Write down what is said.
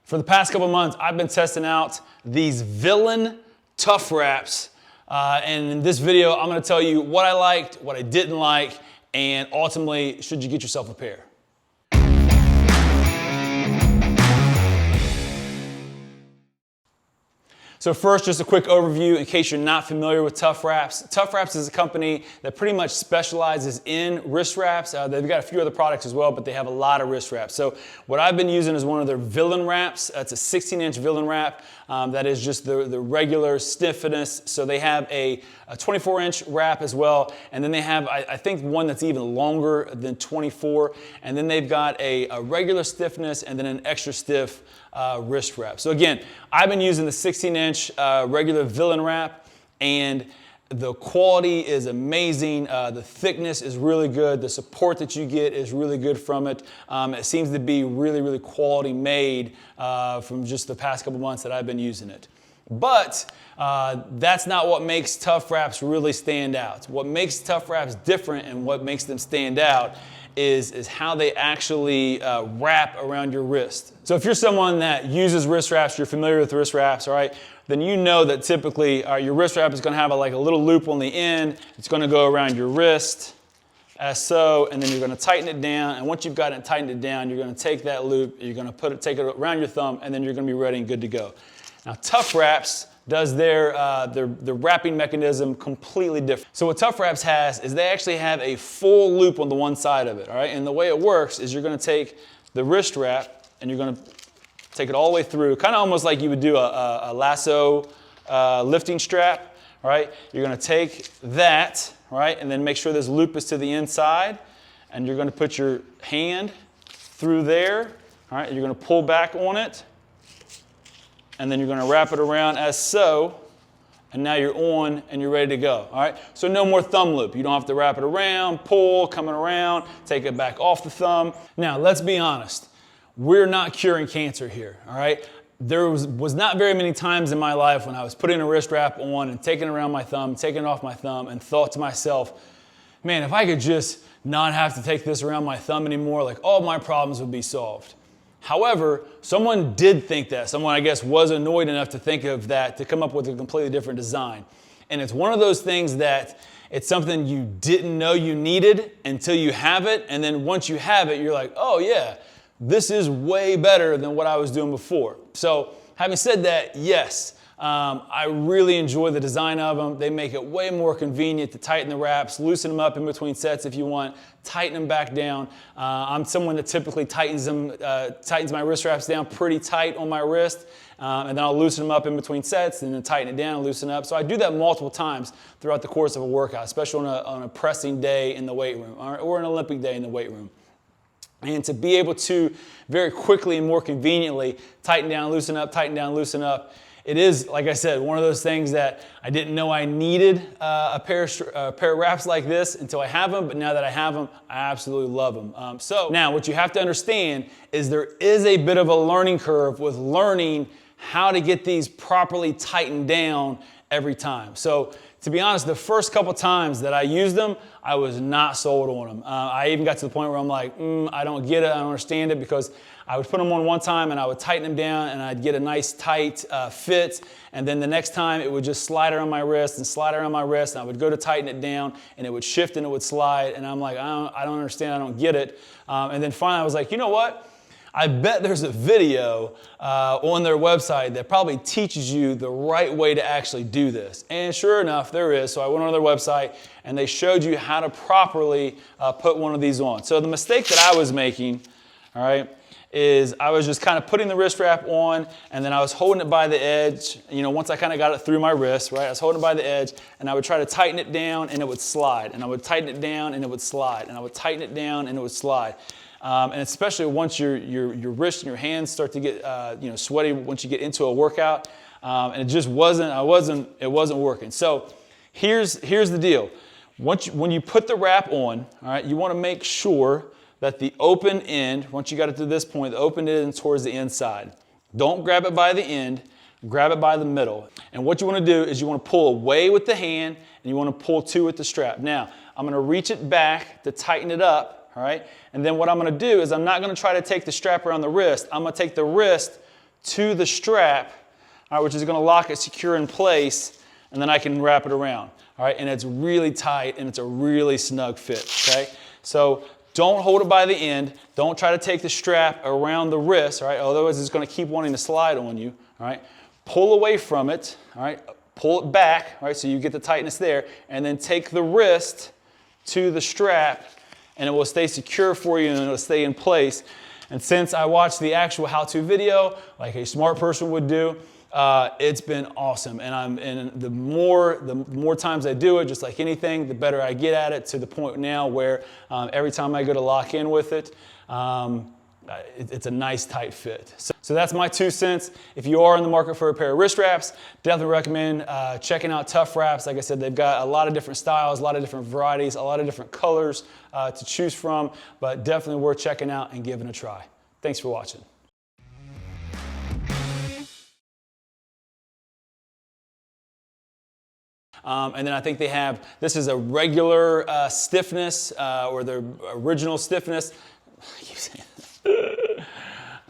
For the past couple months, I've been testing out these Villian Tuffwraps. And in this video, I'm gonna tell you what I liked, what I didn't like, and ultimately, should you get yourself a pair? So first, just a quick overview in case you're not familiar with Tuffwraps. Tuffwraps is a company that pretty much specializes in wrist wraps. They've got a few other products as well, but they have a lot of wrist wraps. So what I've been using is one of their Villian wraps. It's a 16-inch Villian wrap that is just the regular stiffness. So they have a 24-inch wrap as well, and then they have, I think, one that's even longer than 24, and then they've got a regular stiffness and then an extra stiff wrist wrap. So again, I've been using the 16-inch regular Villian wrap, and the quality is amazing. The thickness is really good. The support that you get is really good from it. It seems to be really, really quality made from just the past couple months that I've been using it. But that's not what makes Tuffwraps really stand out. What makes Tuffwraps different and what makes them stand out is how they actually wrap around your wrist. So if you're someone that uses wrist wraps, you're familiar with wrist wraps, all right, then you know that typically your wrist wrap is going to have like a little loop on the end. It's going to go around your wrist as so, and then you're going to tighten it down. And once you've got it tightened it down, you're going to take that loop, you're going to take it around your thumb, and then you're going to be ready and good to go. Now Tuffwraps does their wrapping mechanism completely different. So what Tuffwraps has is they actually have a full loop on the one side of it, all right? And the way it works is you're gonna take the wrist wrap and you're gonna take it all the way through, kind of almost like you would do a lasso lifting strap, all right? You're gonna take that, right, and then make sure this loop is to the inside, and you're gonna put your hand through there, all right? You're gonna pull back on it, and then you're going to wrap it around as so, and now you're on and you're ready to go, all right? So no more thumb loop. You don't have to wrap it around, pull, coming around, take it back off the thumb. Now, let's be honest. We're not curing cancer here, all right? There was not very many times in my life when I was putting a wrist wrap on and taking it around my thumb, taking it off my thumb, and thought to myself, man, if I could just not have to take this around my thumb anymore, like all my problems would be solved. However, someone did think that. Someone, I guess, was annoyed enough to think of that, to come up with a completely different design. And it's one of those things that it's something you didn't know you needed until you have it. And then once you have it, you're like, oh yeah, this is way better than what I was doing before. So having said that, yes, I really enjoy the design of them. They make it way more convenient to tighten the wraps, loosen them up in between sets if you want, tighten them back down. I'm someone that typically tightens my wrist wraps down pretty tight on my wrist, and then I'll loosen them up in between sets and then tighten it down and loosen up. So I do that multiple times throughout the course of a workout, especially on a pressing day in the weight room or an Olympic day in the weight room. And to be able to very quickly and more conveniently tighten down, loosen up, tighten down, loosen up, it is, like I said, one of those things that I didn't know I needed a pair of wraps like this until I have them, but now that I have them, I absolutely love them. So now what you have to understand is there is a bit of a learning curve with learning how to get these properly tightened down every time. So to be honest, the first couple times that I used them, I was not sold on them. I even got to the point where I'm like, I don't get it, I don't understand it, because I would put them on one time and I would tighten them down and I'd get a nice tight fit, and then the next time it would just slide around my wrist and slide around my wrist, and I would go to tighten it down and it would shift and it would slide, and I'm like, I don't understand, I don't get it. And then finally I was like, you know what? I bet there's a video on their website that probably teaches you the right way to actually do this. And sure enough, there is. So I went on their website and they showed you how to properly put one of these on. So the mistake that I was making, all right, is I was just kind of putting the wrist wrap on, and then I was holding it by the edge. You know, once I kind of got it through my wrist, right, I was holding it by the edge, and I would try to tighten it down and it would slide, and I would tighten it down and it would slide, and I would tighten it down and it would slide. And especially once your wrist and your hands start to get sweaty once you get into a workout, and it just wasn't working. So here's the deal. When you put the wrap on, all right, you want to make sure that the open end, once you got it to this point, the open end is towards the inside. Don't grab it by the end, grab it by the middle. And what you want to do is you want to pull away with the hand and you want to pull to with the strap. Now, I'm going to reach it back to tighten it up, all right? And then what I'm going to do is I'm not going to try to take the strap around the wrist. I'm going to take the wrist to the strap, all right, which is gonna lock it secure in place, and then I can wrap it around, all right? And it's really tight and it's a really snug fit, okay? So don't hold it by the end. Don't try to take the strap around the wrist, all right? Otherwise it's gonna keep wanting to slide on you, all right? Pull away from it, all right? Pull it back, all right, so you get the tightness there, and then take the wrist to the strap, and it will stay secure for you and it'll stay in place. And since I watched the actual how-to video, like a smart person would do, it's been awesome. And the more times I do it, just like anything, the better I get at it, to the point now where every time I go to lock in with it, it's a nice tight fit. So that's my 2 cents. If you are in the market for a pair of wrist wraps, definitely recommend checking out Tuffwraps. Like I said, they've got a lot of different styles, a lot of different varieties, a lot of different colors to choose from, but definitely worth checking out and giving a try. Thanks for watching. And then I think they have, this is a regular stiffness or the original stiffness. I keep saying